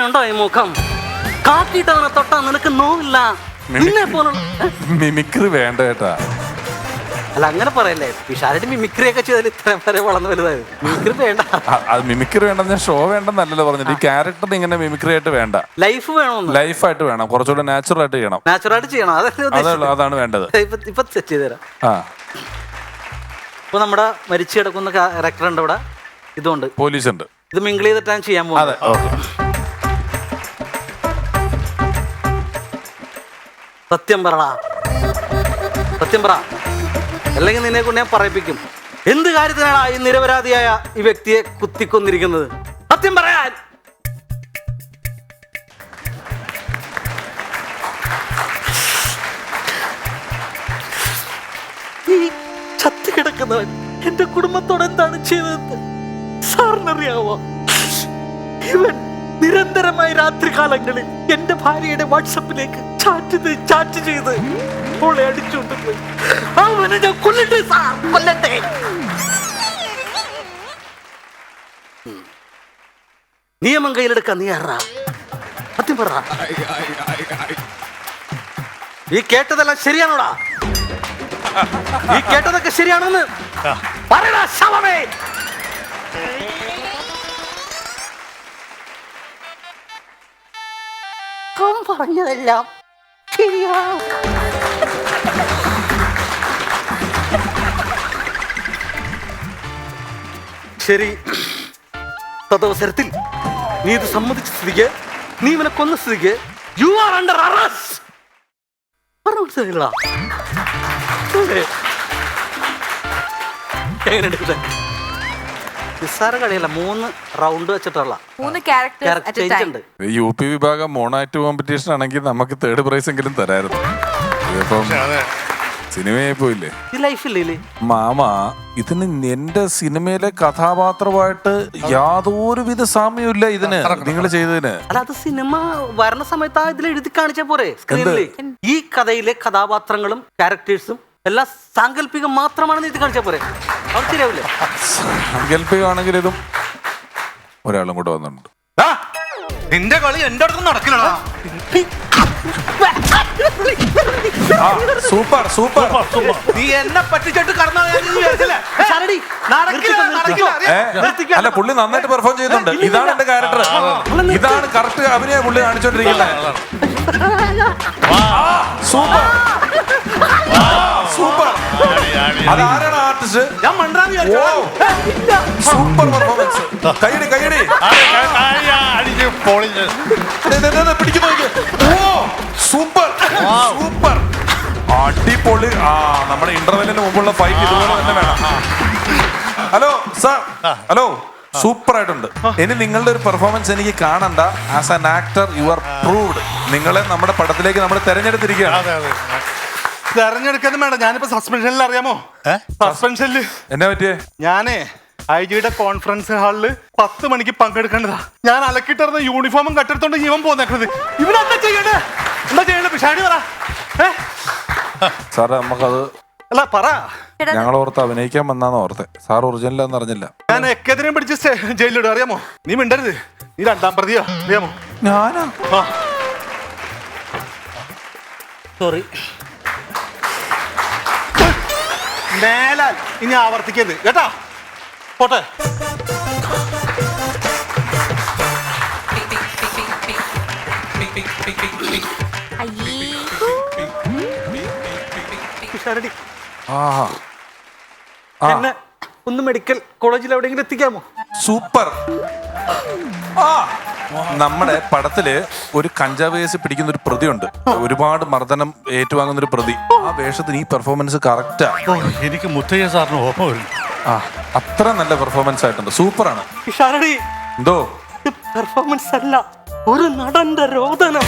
കണ്ടോ ഈ മുഖം? കാട്ടിട്ടവനെ തൊട്ടാ നിനക്ക് നോവില്ല. നിന്നെ പോലുള്ള മിമിക്രി വേണ്ട കേട്ടാ. അല്ല അങ്ങനെ പറയല്ലേ, പിഷാരടി മിമിക്രി ഒക്കെ ചെയ്താൽ ഇത്രയും വരെ വളർന്നു വലുതായത്. മിമിക്രി വേണ്ട. അത് മിമിക്രി വേണ്ടെന്ന് ഞാൻ ഷോ വേണ്ടെന്നല്ലല്ലോ പറഞ്ഞത്. ഈ ക്യാരക്ടറിന് ഇങ്ങനെ മിമിക്രി ആയിട്ട് വേണ്ട, ലൈഫ് വേണമെന്ന്. ലൈഫായിട്ട് വേണം, കുറച്ചുകൂടെ നാച്ചുറൽ ആയിട്ട് ചെയ്യണം. നാച്ചുറലായിട്ട് ചെയ്യണം, അതാണ് വേണ്ടത്. ഇപ്പൊ സെറ്റ് ചെയ്ത് തരാം. ഇപ്പൊ നമ്മുടെ മരിച്ചു കിടക്കുന്ന ക്യാരക്ടർ ഉണ്ട് ഇവിടെ, ഇതുണ്ട്, പോലീസ് ഉണ്ട്. ഇത് മിങ്കിൾ ചെയ്തിട്ടാണ് ചെയ്യാൻ പോകുന്നത്. സത്യം പറടാ, സത്യം പറ, അല്ലെങ്കിൽ നിന്നെ കൊണ്ട് ഞാൻ പറയിപ്പിക്കും. എന്ത് കാര്യത്തിനാണ് ഈ നിരപരാധിയായ ഈ വ്യക്തിയെ കുത്തിക്കൊന്നിരിക്കുന്നത്? സത്യം പറയാൻ. ഈ ചത്തി കിടക്കുന്നവൻ എന്റെ കുടുംബത്തോട് എന്താണ് ചെയ്തതെന്ന് സാറിനറിയാവോ? ഇവൻ നിരന്തരമായി രാത്രികാലങ്ങളിൽ എന്റെ ഭാര്യയുടെ വാട്സപ്പിലേക്ക് ചാറ്റ് ചെയ്ത് അവളെ അടിച്ചുകൊണ്ട് പോയി. അവനെ ഞാൻ കൊല്ലട്ടെ സാർ, കൊല്ലട്ടെ. നിയമം കയ്യിലെടുക്കാൻ നീ ആരാ? സത്യം പറ. ഈ കേട്ടതെല്ലാം ശരിയാണോടാ? ഈ കേട്ടതൊക്കെ ശരിയാണെന്ന് പറയടാ ശവമേ. പറഞ്ഞതെല്ലാം ശരിയാണ്. ശരി, തദവസരത്തിൽ നീ ഇത് സമ്മതിച്ച സ്ഥിതിക്ക്, നീ ഇവനെ കൊന്ന സ്ഥിതിക്ക് യു ആർ അണ്ടർ അറസ്റ്റ്. മനസ്സിലായില്ലടാ? എങ്ങനെയുണ്ട്? നിസ്സാര കളിയല്ല, 3 റൗണ്ട് വെച്ചിട്ടുള്ള 3 ക്യാരക്ടേഴ്സ് ഉണ്ട്. UP വിഭാഗം മോണാക്ട് കോമ്പറ്റീഷൻ ആണെങ്കിൽ നമുക്ക് 3rd പ്രൈസ് എങ്കിലും തരായിരുന്നു. ഇതിപ്പം സിനിമയായി പോയില്ലേ? ഈ ലൈഫില്ലേ മാമ, ഇതിന് എന്റെ സിനിമയിലെ കഥാപാത്രമായിട്ട് യാതൊരുവിധ സാമ്യമില്ല ഇതിന്, നിങ്ങൾ ചെയ്തതിന്. അല്ല, അത് സിനിമ വരണ സമയത്ത് ഇതിൽ എഴുതി കാണിച്ച പോരെ സ്ക്രീനിൽ? ഈ കഥയിലെ കഥാപാത്രങ്ങളും ക്യാരക്ടേഴ്സും എല്ലാം സാങ്കല്പികം മാത്രമാണെന്ന് എഴുതി കാണിച്ച പോരെ? അത് ശരിയാവില്ലേ? സാങ്കല്പികമാണെങ്കിൽ ഇതും ഒരാളും കൂടെ വന്നിട്ടുണ്ട്. നിന്റെ കളി എന്റെ അടുത്ത് നടക്കില്ലടാ. Super super. നീ എന്നെ പറ്റിച്ചിട്ട് കടന്നു. അല്ല, പുള്ളി നന്നായിട്ട് പെർഫോം ചെയ്യുന്നുണ്ട്. ഇതാണ് എന്റെ ക്യാരക്ടർ, ഇതാണ് കറക്റ്റ് അഭിനയ പുള്ളി കാണിച്ചോണ്ടിരിക്കുന്നത്. Super super. അതാരാണ് ആർട്ടിസ്റ്റ്? ഞാൻ മണ്ടാന്ന് സൂപ്പർ പെർഫോമൻസ്. കൈയടി കൈയടി. പിടിക്കുന്നു. സൂപ്പർ സൂപ്പർ, അടിപൊളി. നമ്മുടെ ഇന്റർവെല്ലിന് മുമ്പുള്ള ഫൈറ്റ് ഇതുപോലെ തന്നെ വേണം. ഹലോ സാർ, ഹലോ, സൂപ്പർ ആയിട്ടുണ്ട്. ഇനി നിങ്ങളുടെ ഒരു പെർഫോമൻസ് എനിക്ക് കാണണ്ട. As an actor you are proved. നിങ്ങളെ നമ്മുടെ പടത്തിലേക്ക് നമ്മൾ തെരഞ്ഞെടുത്തിരിക്കുകയാണ്. തെരഞ്ഞെടുക്കാനും വേണ്ട, ഞാനിപ്പോ സസ്പെൻഷനിൽ. അറിയാമോ സസ്പെൻഷനിൽ എന്നാ പറ്റിയേ? ഞാനേ IG-യുടെ കോൺഫറൻസ് ഹാളില് 10 മണിക്ക് പങ്കെടുക്കേണ്ടതാ. ഞാൻ അലക്കിട്ടിരുന്ന യൂണിഫോമും കട്ടെടുത്തോണ്ട് ഇവൻ പോന്നേക്കണത്. ഇവനെന്താ ചെയ്യണ്ടേ? എന്താ ചെയ്യണ്ടേ? പിഷാടി പറ. സാറേ, നമുക്കത് അല്ല പറ. ഞങ്ങൾ ഓർത്ത് അഭിനയിക്കാൻ വന്നാന്ന് ഓർത്തെ. സാർ ഒറിജിനലാന്ന് അറിഞ്ഞില്ല. ഞാൻ എക്കെതിരെയും പിടിച്ച് ജയിലിടും. അറിയാമോ? നീ മിണ്ടരുത്. നീ 2ാം പ്രതിയാ. അറിയാമോ? ഞാനാ? സോറി. മേലാൽ ഇനി ആവർത്തിക്കരുത് കേട്ടാ. പോട്ടെ. എന്നെ ഒന്ന് മെഡിക്കൽ കോളേജിൽ എവിടെയെങ്കിലും എത്തിക്കാമോ? സൂപ്പർ. നമ്മുടെ പടത്തില് ഒരു കഞ്ചാവ് കേസ് പിടിക്കുന്ന ഒരു പ്രതിയുണ്ട്, ഒരുപാട് മർദ്ദനം ഏറ്റുവാങ്ങുന്ന ഒരു പ്രതി. ആ വേഷത്തിന് ഈ പെർഫോമൻസ് കറക്റ്റാ. എനിക്ക് മുത്തയ്യ സാറിന് ഓർമ്മ വരും. അത്ര നല്ല പെർഫോമൻസ് ആയിട്ടുണ്ട്. സൂപ്പറാണ്. എന്തോ എന്തോ പെർഫോമൻസ് അല്ല, ഒരു നടന്റെ രോദനം.